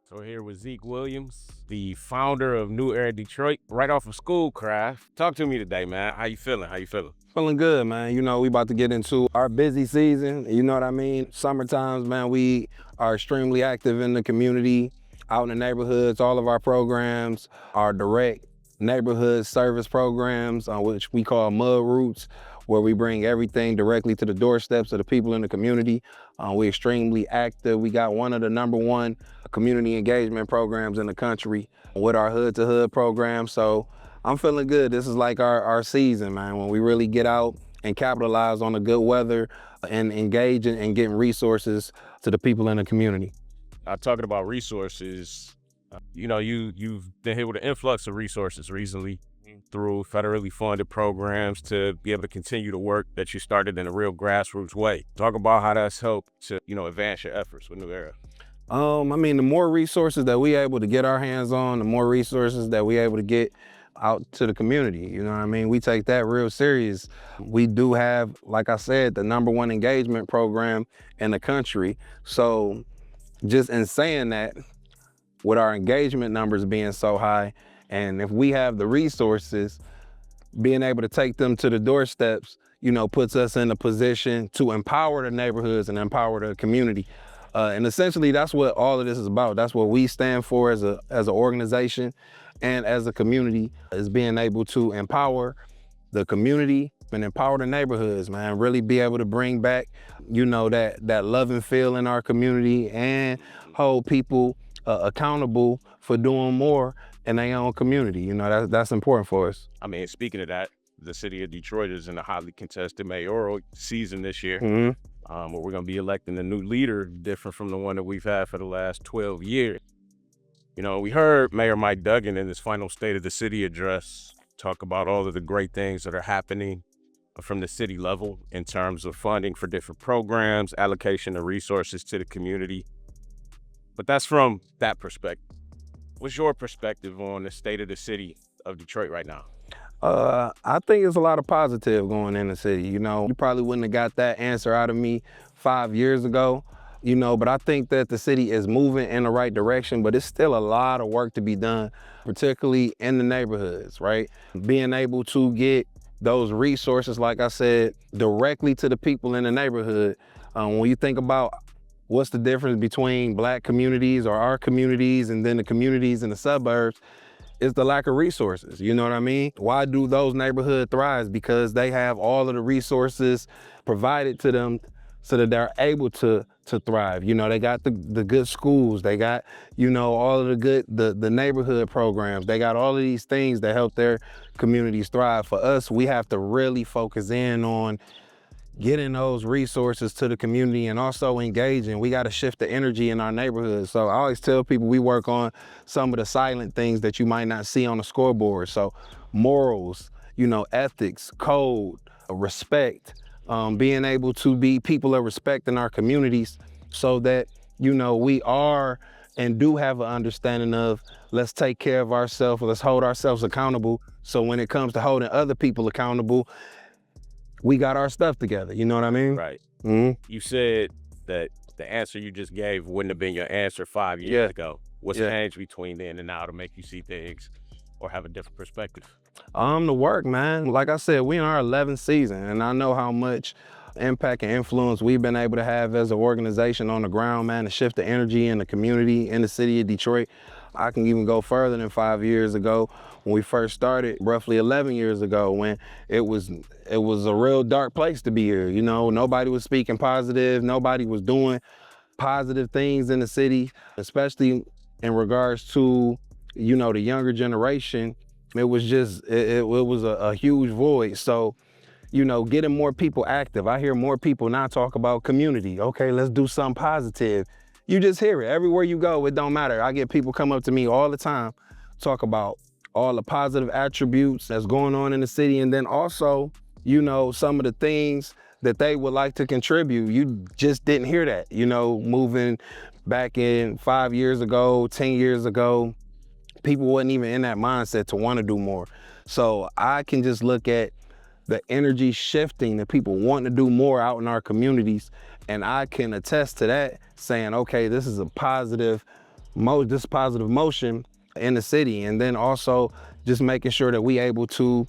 So we're here with Zeek Williams, the founder of New Era Detroit, right off of Schoolcraft. Talk to me today, man. How you feeling? Feeling good, man. You know, we about to get into our busy season. You know what I mean? Summer times, man, we are extremely active in the community, out in the neighborhoods. All of our programs are direct neighborhood service programs, which we call mud routes, where we bring everything directly to the doorsteps of the people in the community. We're extremely active. We got one of the #1 community engagement programs in the country with our hood to hood program. So I'm feeling good. This is like our season, man, when we really get out and capitalize on the good weather and engage in getting resources to the people in the community. Talking about resources, you've been hit with an influx of resources recently through federally funded programs to be able to continue the work that you started in a real grassroots way. Talk about how that's helped to, advance your efforts with New Era. I mean, the more resources that we able to get our hands on, the more resources that we able to get out to the community. You know what I mean? We take that real serious. We do have, like I said, the #1 engagement program in the country. So just in saying that, with our engagement numbers being so high, and if we have the resources, being able to take them to the doorsteps, puts us in a position to empower the neighborhoods and empower the community. And essentially, that's what all of this is about. That's what we stand for as an organization and as a community, is being able to empower the community and empower the neighborhoods, man. Really be able to bring back, that love and feel in our community and hold people accountable for doing more in their own community. That's important for us. I mean, speaking of that, the city of Detroit is in a highly contested mayoral season this year. Mm-hmm. Where we're going to be electing a new leader different from the one that we've had for the last 12 years. We heard Mayor Mike Duggan in his final State of the City address talk about all of the great things that are happening from the city level in terms of funding for different programs, allocation of resources to the community. But that's from that perspective. What's your perspective on the state of the city of Detroit right now? I think it's a lot of positive going in the city. You probably wouldn't have got that answer out of me 5 years ago, but I think that the city is moving in the right direction, but it's still a lot of work to be done, particularly in the neighborhoods, right? Being able to get those resources, like I said, directly to the people in the neighborhood. When you think about what's the difference between Black communities or our communities and then the communities in the suburbs, it's the lack of resources. You know what I mean? Why do those neighborhoods thrive? Because they have all of the resources provided to them so that they're able to thrive. They got the good schools, they got, all of the good, the neighborhood programs, they got all of these things that help their communities thrive. For us, we have to really focus in on getting those resources to the community and also engaging. We got to shift the energy in our neighborhood. So I always tell people we work on some of the silent things that you might not see on the scoreboard. So morals, ethics, code, respect, being able to be people of respect in our communities so that, we are and do have an understanding of, let's take care of ourselves, let's hold ourselves accountable. So when it comes to holding other people accountable, we got our stuff together. You know what I mean? Right. Mm-hmm. You said that the answer you just gave wouldn't have been your answer 5 years ago. What's changed between then and now to make you see things or have a different perspective? The work, man. Like I said, we in our 11th season, and I know how much impact and influence we've been able to have as an organization on the ground, man, to shift the energy in the community in the city of Detroit. I can even go further than 5 years ago when we first started, roughly 11 years ago, when it was a real dark place to be here. Nobody was speaking positive, nobody was doing positive things in the city, especially in regards to, the younger generation. It was just, it was a huge void. So, getting more people active. I hear more people now talk about community. Okay, let's do something positive. You just hear it everywhere you go. It don't matter. I get people come up to me all the time, talk about all the positive attributes that's going on in the city. And then also, some of the things that they would like to contribute. You just didn't hear that, moving back in 5 years ago, 10 years ago, people wasn't even in that mindset to want to do more. So I can just look at the energy shifting, the people wanting to do more out in our communities. And I can attest to that, saying, okay, this is a positive this positive motion in the city. And then also just making sure that we able to,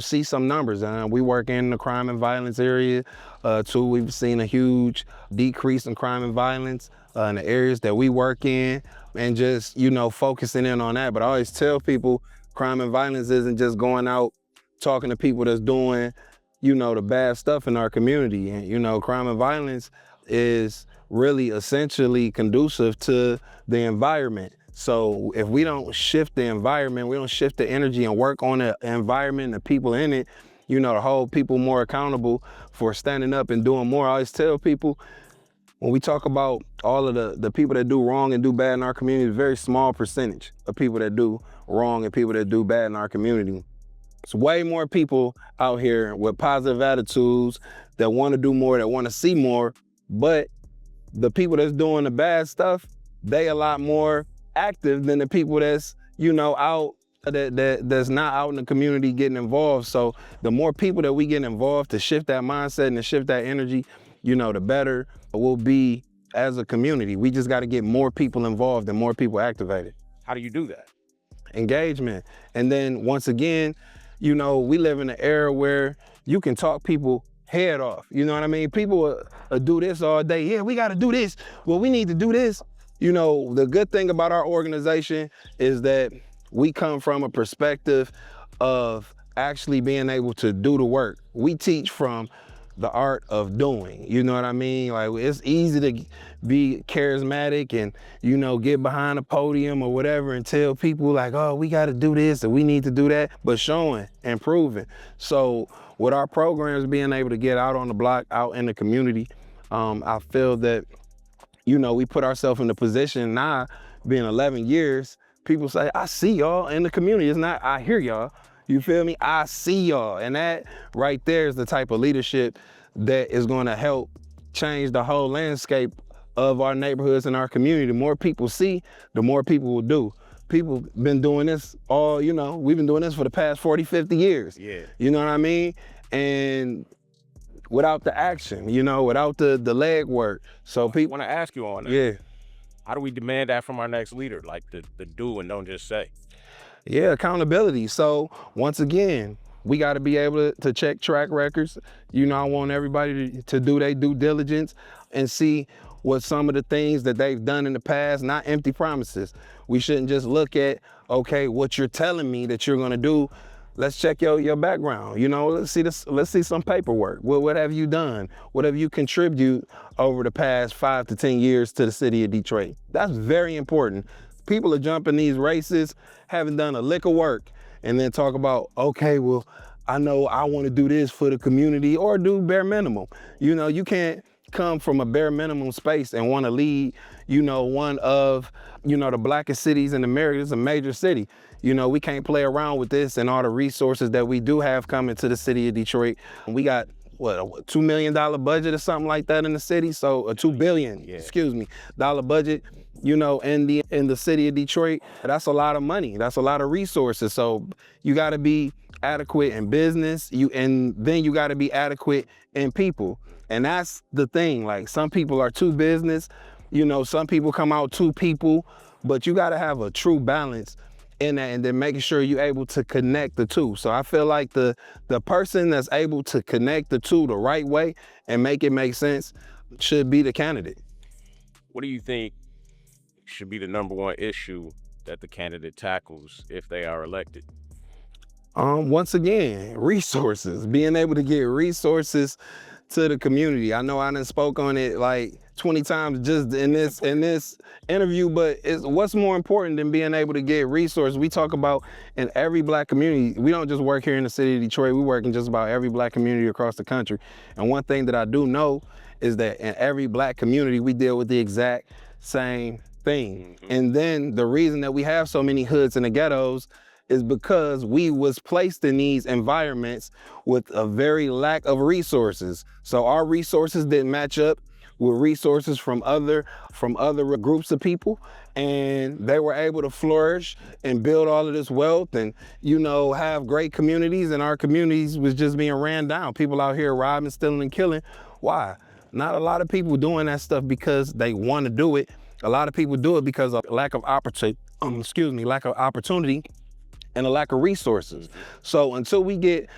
see some numbers. We work in the crime and violence area too. We've seen a huge decrease in crime and violence in the areas that we work in, and just, focusing in on that. But I always tell people crime and violence isn't just going out talking to people that's doing, the bad stuff in our community. And, crime and violence is really essentially conducive to the environment. So if we don't shift the environment, we don't shift the energy and work on the environment and the people in it, to hold people more accountable for standing up and doing more. I always tell people, when we talk about all of the people that do wrong and do bad in our community, a very small percentage of people that do wrong and people that do bad in our community. It's way more people out here with positive attitudes that want to do more, that want to see more, but the people that's doing the bad stuff, they a lot more active than the people that's, out, that's not out in the community getting involved. So the more people that we get involved to shift that mindset and to shift that energy, the better we'll be as a community. We just got to get more people involved and more people activated. How do you do that? Engagement. And then once again, we live in an era where you can talk people head off. You know what I mean? People will do this all day. Yeah, we got to do this. Well, we need to do this. The good thing about our organization is that we come from a perspective of actually being able to do the work. We teach from the art of doing, you know what I mean? Like, it's easy to be charismatic and, get behind a podium or whatever and tell people like, oh, we got to do this and we need to do that, but showing and proving. So with our programs, being able to get out on the block, out in the community, I feel that, we put ourselves in the position now, being 11 years, people say, I see y'all in the community. It's not, I hear y'all. You feel me? I see y'all. And that right there is the type of leadership that is going to help change the whole landscape of our neighborhoods and our community. The more people see, the more people will do. People been doing this we've been doing this for the past 40, 50 years. Yeah. You know what I mean? And without the action, without the leg work. So people want to ask you on that. Yeah. How do we demand that from our next leader? Like the do and don't just say. Yeah, accountability. So once again, we got to be able to check track records. I want everybody to do their due diligence and see what some of the things that they've done in the past, not empty promises. We shouldn't just look at, okay, what you're telling me that you're going to do. Let's check your background. Let's see some paperwork. What have you done? What have you contributed over the past 5 to 10 years to the city of Detroit? That's very important. People are jumping these races, haven't done a lick of work, and then talk about, okay, well, I know I want to do this for the community, or do bare minimum. You can't come from a bare minimum space and want to lead, one of, the blackest cities in America. It's a major city. We can't play around with this and all the resources that we do have coming to the city of Detroit. We got, a $2 million budget or something like that in the city. So a $2 billion, dollar budget, in the city of Detroit. That's a lot of money. That's a lot of resources. So you got to be adequate in business, and then you got to be adequate in people. And that's the thing. Like, some people are too business, some people come out too people, but you got to have a true balance in that, and then making sure you're able to connect the two. So I feel like the person that's able to connect the two the right way and make it make sense should be the candidate. What do you think should be the number one issue that the candidate tackles if they are elected? Once again, resources, being able to get resources to the community. I know I done spoke on it like 20 times just in this interview, but what's more important than being able to get resources? We talk about in every black community. We don't just work here in the city of Detroit. We work in just about every black community across the country. And one thing that I do know is that in every black community, we deal with the exact same thing. Mm-hmm. And then the reason that we have so many hoods in the ghettos is because we was placed in these environments with a very lack of resources. So our resources didn't match up with resources from other groups of people, and they were able to flourish and build all of this wealth and, have great communities, and our communities was just being ran down. People out here robbing, stealing, and killing. Why? Not a lot of people doing that stuff because they want to do it. A lot of people do it because of lack of opportunity, lack of opportunity and a lack of resources. So until we get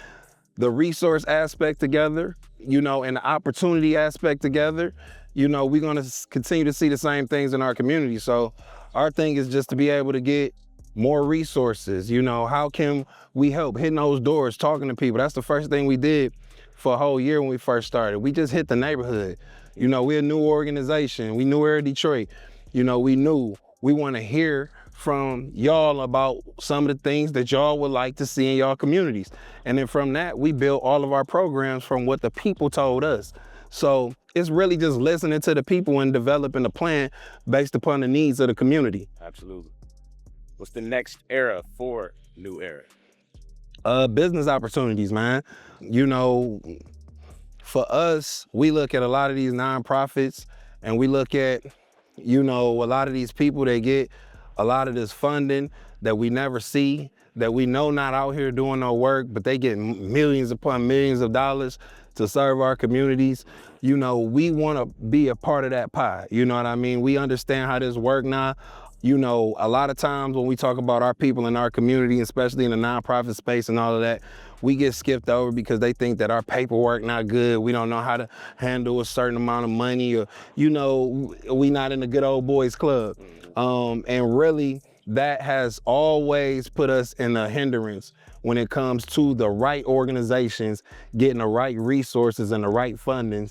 the resource aspect together, and the opportunity aspect together, we're gonna continue to see the same things in our community. So our thing is just to be able to get more resources. How can we help? Hitting those doors, talking to people. That's the first thing we did for a whole year when we first started. We just hit the neighborhood. We're a new organization. We knew we're in Detroit. We knew we want to hear from y'all about some of the things that y'all would like to see in y'all communities. And then from that, we built all of our programs from what the people told us. So it's really just listening to the people and developing a plan based upon the needs of the community. Absolutely. What's the next era for New Era? Business opportunities, man. For us, we look at a lot of these nonprofits and we look at, a lot of these people that get a lot of this funding that we never see, that we know not out here doing no work, but they get millions upon millions of dollars to serve our communities. We want to be a part of that pie. You know what I mean? We understand how this work now. A lot of times when we talk about our people in our community, especially in the nonprofit space and all of that, we get skipped over because they think that our paperwork not good. We don't know how to handle a certain amount of money, or, we not in the good old boys club. And really, that has always put us in a hindrance when it comes to the right organizations, getting the right resources and the right funding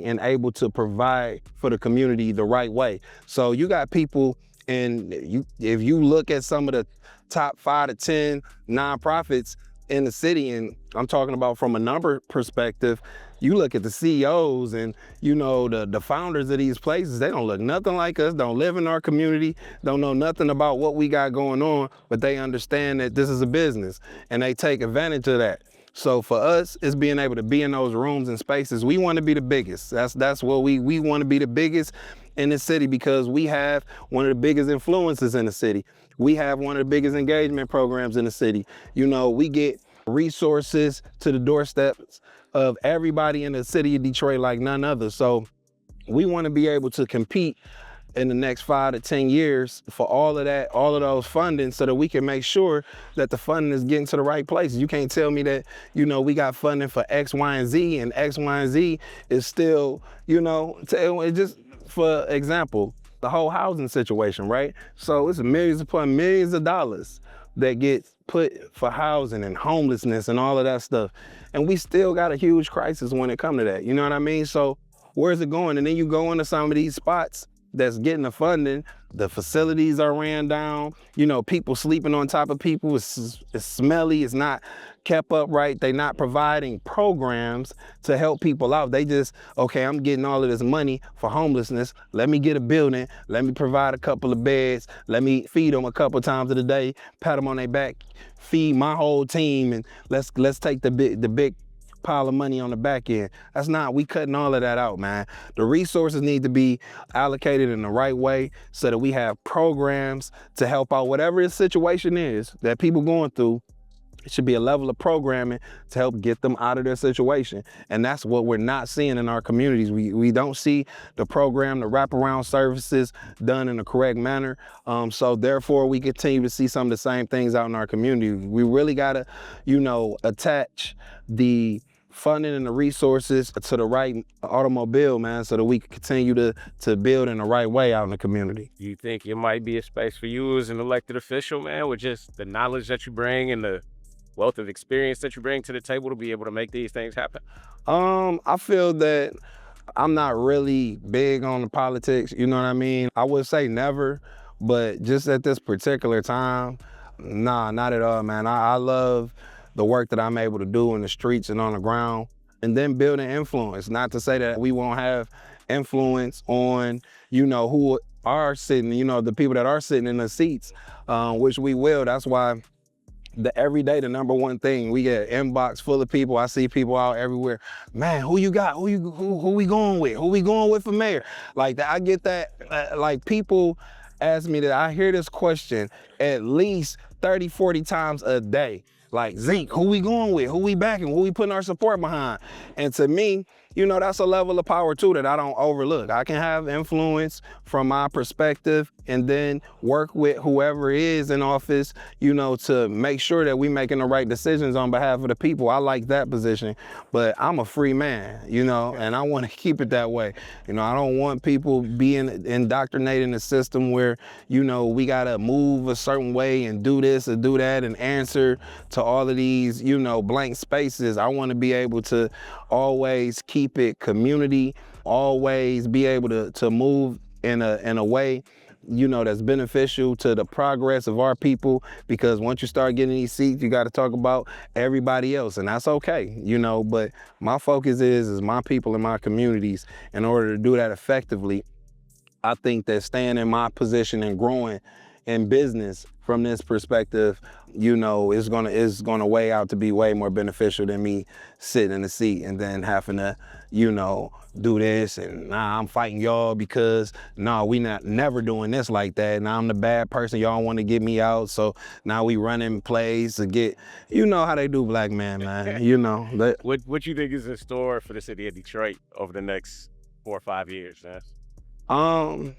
and able to provide for the community the right way. So you got people, and if you look at some of the top 5 to 10 nonprofits in the city, and I'm talking about from a number perspective, you look at the CEOs and the founders of these places, they don't look nothing like us, don't live in our community, don't know nothing about what we got going on, but they understand that this is a business and they take advantage of that. So for us, it's being able to be in those rooms and spaces. We want to be the biggest. That's what we want to be, the biggest in the city, because we have one of the biggest influences in the city. We have one of the biggest engagement programs in the city. We get resources to the doorsteps of everybody in the city of Detroit like none other. So we want to be able to compete in the next 5 to 10 years for all of that, all of those funding, so that we can make sure that the funding is getting to the right places. You can't tell me that, we got funding for X, Y, and Z, and X, Y, and Z is still, just for example, the whole housing situation, right? So it's millions upon millions of dollars that get put for housing and homelessness and all of that stuff. And we still got a huge crisis when it comes to that. You know what I mean? So where's it going? And then you go into some of these spots that's getting the funding, the facilities are ran down, people sleeping on top of people, it's smelly, it's not kept up right, they not providing programs to help people out. They just, okay, I'm getting all of this money for homelessness, let me get a building, let me provide a couple of beds, let me feed them a couple times of the day, pat them on their back, feed my whole team, and let's take the big pile of money on the back end. We cutting all of that out, man. The resources need to be allocated in the right way so that we have programs to help out whatever the situation is that people going through. It should be a level of programming to help get them out of their situation. And that's what we're not seeing in our communities. We don't see the program, the wraparound services done in the correct manner. So therefore, we continue to see some of the same things out in our community. We really gotta, attach the funding and the resources to the right automobile, man, so that we can continue to build in the right way out in the community. Do you think it might be a space for you as an elected official, man, with just the knowledge that you bring and the wealth of experience that you bring to the table to be able to make these things happen? I feel that I'm not really big on the politics, you know what I mean? I would say never, but just at this particular time, nah, not at all, man. I love the work that I'm able to do in the streets and on the ground, and then building influence. Not to say that we won't have influence on, who are sitting, the people that are sitting in the seats, which we will. That's why every day, the number one thing, we get inbox full of people. I see people out everywhere. Man, who you got? Who we going with? Who we going with for mayor? Like that, I get that. Like people ask me that. I hear this question at least 30, 40 times a day. Like, Zeek, who we going with? Who we backing? Who we putting our support behind? And to me, that's a level of power too that I don't overlook. I can have influence from my perspective and then work with whoever is in office, to make sure that we making the right decisions on behalf of the people. I like that position, but I'm a free man, and I want to keep it that way. I don't want people being indoctrinated in the system where, we got to move a certain way and do this or do that and answer to all of these, blank spaces. I want to be able to always keep it community, always be able to move in a way, that's beneficial to the progress of our people, because once you start getting these seats, you got to talk about everybody else, and that's okay, but my focus is my people and my communities. In order to do that effectively, I think that staying in my position and growing in business from this perspective, is gonna weigh out to be way more beneficial than me sitting in the seat and then having to, do this and I'm fighting y'all because we never doing this like that. Now I'm the bad person. Y'all want to get me out. So now we running plays to get, how they do, black man. What you think is in store for the city of Detroit over the next 4 or 5 years, man?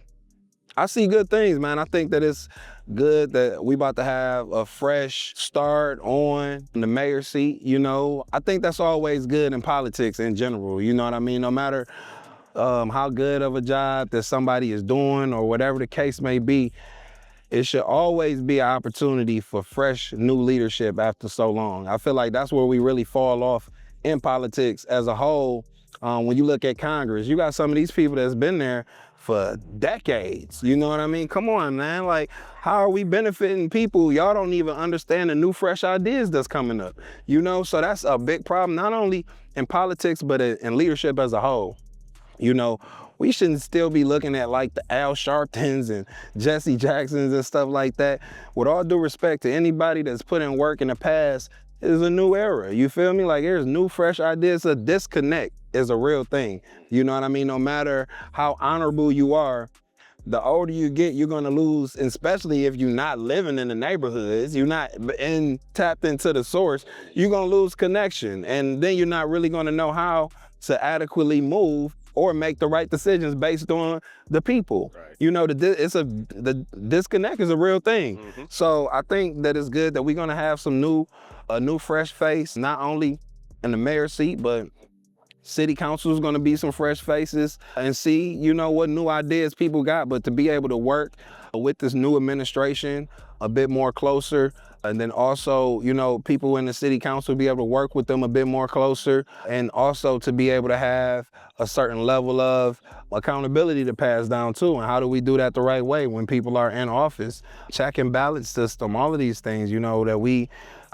I see good things, man. I think that it's good that we about to have a fresh start on the mayor seat, I think that's always good in politics in general, you know what I mean? No matter how good of a job that somebody is doing or whatever the case may be, it should always be an opportunity for fresh new leadership after so long. I feel like that's where we really fall off in politics as a whole. When you look at Congress, you got some of these people that's been there for decades, you know what I mean? Come on, man, like, how are we benefiting people? Y'all don't even understand the new fresh ideas that's coming up, So that's a big problem, not only in politics, but in leadership as a whole. We shouldn't still be looking at like the Al Sharptons and Jesse Jacksons and stuff like that. With all due respect to anybody that's put in work in the past, it's a new era, you feel me? Like, there's new fresh ideas. A disconnect is a real thing, you know what I mean? No matter how honorable you are, the older you get, you're gonna lose, especially if you're not living in the neighborhoods, you're not tapped into the source, you're gonna lose connection. And then you're not really gonna know how to adequately move or make the right decisions based on the people. Right. The disconnect is a real thing. Mm-hmm. So I think that it's good that we're gonna have a new fresh face, not only in the mayor seat, but city council is gonna be some fresh faces and see, what new ideas people got, but to be able to work with this new administration a bit more closer. And then also, people in the city council be able to work with them a bit more closer, and also to be able to have a certain level of accountability to pass down too. And how do we do that the right way when people are in office? Check and balance system, all of these things,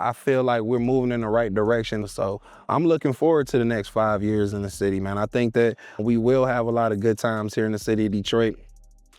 I feel like we're moving in the right direction. So I'm looking forward to the next 5 years in the city, man. I think that we will have a lot of good times here in the city of Detroit.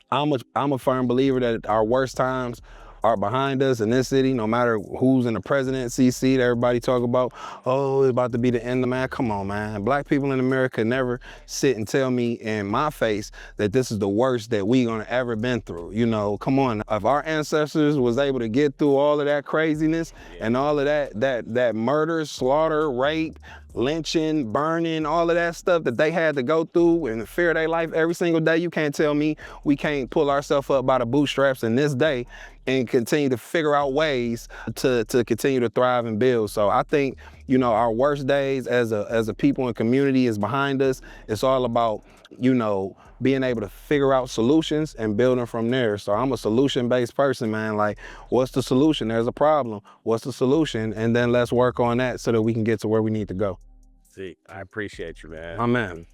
I'm a firm believer that our worst times are behind us in this city, no matter who's in the presidency seat. Everybody talk about, oh, it's about to be the end of, man. Come on, man. Black people in America never sit and tell me in my face that this is the worst that we gonna ever been through. Come on. If our ancestors was able to get through all of that craziness and all of that murder, slaughter, rape, lynching, burning, all of that stuff that they had to go through and fear their life every single day, you can't tell me we can't pull ourselves up by the bootstraps in this day and continue to figure out ways to continue to thrive and build. So I think, our worst days as a people and community is behind us. It's all about, being able to figure out solutions and building from there. So I'm a solution-based person, man. Like, what's the solution? There's a problem. What's the solution? And then let's work on that so that we can get to where we need to go. Zeek, I appreciate you, man. My man.